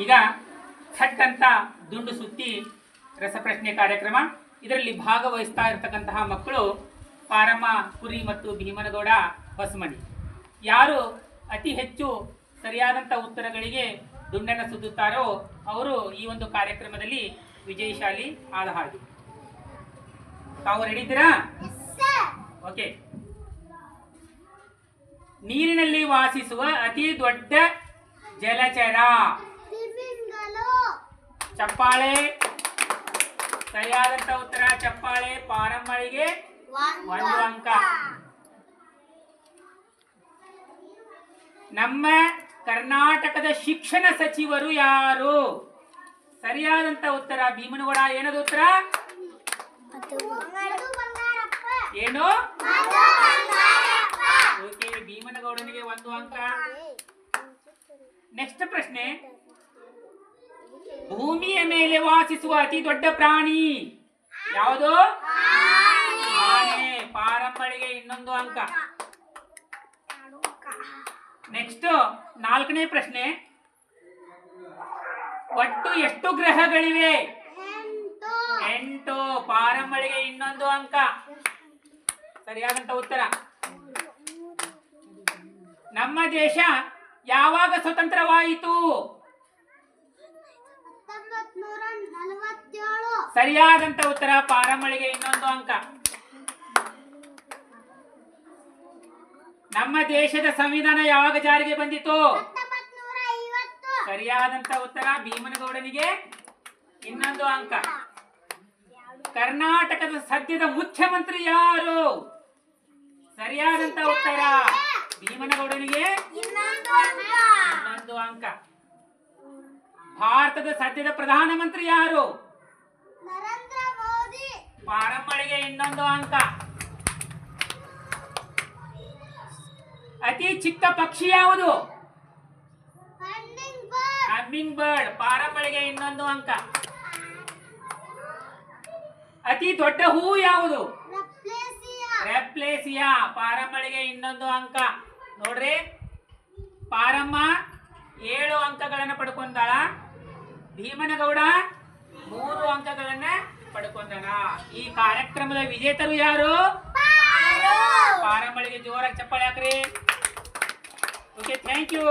ಈಗ ಥಟ್ ಅಂತ ದುಂಡು ಸುತ್ತಿ ರಸಪ್ರಶ್ನೆ ಕಾರ್ಯಕ್ರಮ. ಇದರಲ್ಲಿ ಭಾಗವಹಿಸ್ತಾ ಇರತಕ್ಕಂತಹ ಮಕ್ಕಳು ಪಾರಮ್ಮ ಕುರಿ ಮತ್ತು ಭೀಮನಗೌಡ ಹೊಸಮನಿ. ಯಾರು ಅತಿ ಹೆಚ್ಚು ಸರಿಯಾದಂಥ ಉತ್ತರಗಳಿಗೆ ದುಂಡನ್ನು ಸುತ್ತುತ್ತಾರೋ ಅವರು ಈ ಒಂದು ಕಾರ್ಯಕ್ರಮದಲ್ಲಿ ವಿಜಯಶಾಲಿ ಆದ ಹಾಗೆ. ತಾವು ರೆಡಿ ಇದ್ದೀರಾ? ಓಕೆ. ನೀರಿನಲ್ಲಿ ವಾಸಿಸುವ ಅತಿ ದೊಡ್ಡ ಜಲಚರ. ಚಪ್ಪಾಳೆ. ಸರಿಯಾದಂತ ಉತ್ತರ ಚಪ್ಪಾಳೆ. ಪಾರಮ್ಮಳಿಗೆ 1 ಅಂಕ. ನಮ್ಮ ಕರ್ನಾಟಕದ ಶಿಕ್ಷಣ ಸಚಿವರು ಯಾರು? ಸರಿಯಾದಂತ ಉತ್ತರ ಭೀಮನಗೌಡ. ಏನದು ಉತ್ತರ? ಏನು? ಓಕೆ, ಭೀಮನಗೌಡನಿಗೆ 1 ಅಂಕ. ನೆಕ್ಸ್ಟ್ ಪ್ರಶ್ನೆ. ಭೂಮಿಯ ಮೇಲೆ ವಾಸಿಸುವ ಅತಿ ದೊಡ್ಡ ಪ್ರಾಣಿ ಯಾವುದು? ಆನೆ. ಪಾರಮ್ಮಳಿಗೆ 1 ಅಂಕ. ನೆಕ್ಸ್ಟ್ 4ನೇ ಪ್ರಶ್ನೆ. ಒಟ್ಟು ಎಷ್ಟು ಗ್ರಹಗಳಿವೆ? 8. ಪಾರಮ್ಮಳಿಗೆ 1 ಅಂಕ. ಸರಿಯಾದಂತ ಉತ್ತರ. ನಮ್ಮ ದೇಶ ಯಾವಾಗ ಸ್ವತಂತ್ರವಾಯಿತು? 1947. ಸರಿಯಾದಂತ ಉತ್ತರ. ಪಾರಮ್ಮಳಿಗೆ 1 ಅಂಕ. ನಮ್ಮ ದೇಶದ ಸಂವಿಧಾನ ಯಾವಾಗ ಜಾರಿಗೆ ಬಂದಿತು? 1950. ಸರಿಯಾದಂತ ಉತ್ತರ. ಭೀಮನಗೌಡನಿಗೆ 1 ಅಂಕ. ಕರ್ನಾಟಕದ ಸದ್ಯದ ಮುಖ್ಯಮಂತ್ರಿ ಯಾರು? ಸರಿಯಾದಂತ ಉತ್ತರ. ಭೀಮನಗೌಡನಿಗೆ 1 ಅಂಕ. ಭಾರತದ ಸದ್ಯದ ಪ್ರಧಾನಮಂತ್ರಿ ಯಾರು? ನರೇಂದ್ರ ಮೋದಿ. ಪಾರಮ್ಮಳಿಗೆ 1 ಅಂಕ. ಅತಿ ಚಿಕ್ಕ ಪಕ್ಷಿ ಯಾವುದು? Humming bird. ಪಾರಮ್ಮಳಿಗೆ 1 ಅಂಕ. ಅತಿ ದೊಡ್ಡ ಹೂ ಯಾವುದು? ರೆಪ್ಲೇಸಿಯಾ. ಪಾರಮ್ಮಳಿಗೆ 1 ಅಂಕ. ನೋಡ್ರಿ, ಪಾರಮ್ಮ 7 ಅಂಕಗಳನ್ನು ಪಡ್ಕೊಂಡಾಳ. ಭೀಮನಗೌಡ 3 ಅಂಕಗಳನ್ನ ಪಡ್ಕೊಂಡಾನ. ಈ ಕಾರ್ಯಕ್ರಮದ ವಿಜೇತರು ಯಾರು? ಪಾರಮ್ಮಳಿಗೆ ಜೋರಾಗಿ ಚಪ್ಪಾಳೆ ಹಾಕ್ರಿ. Okay, thank you.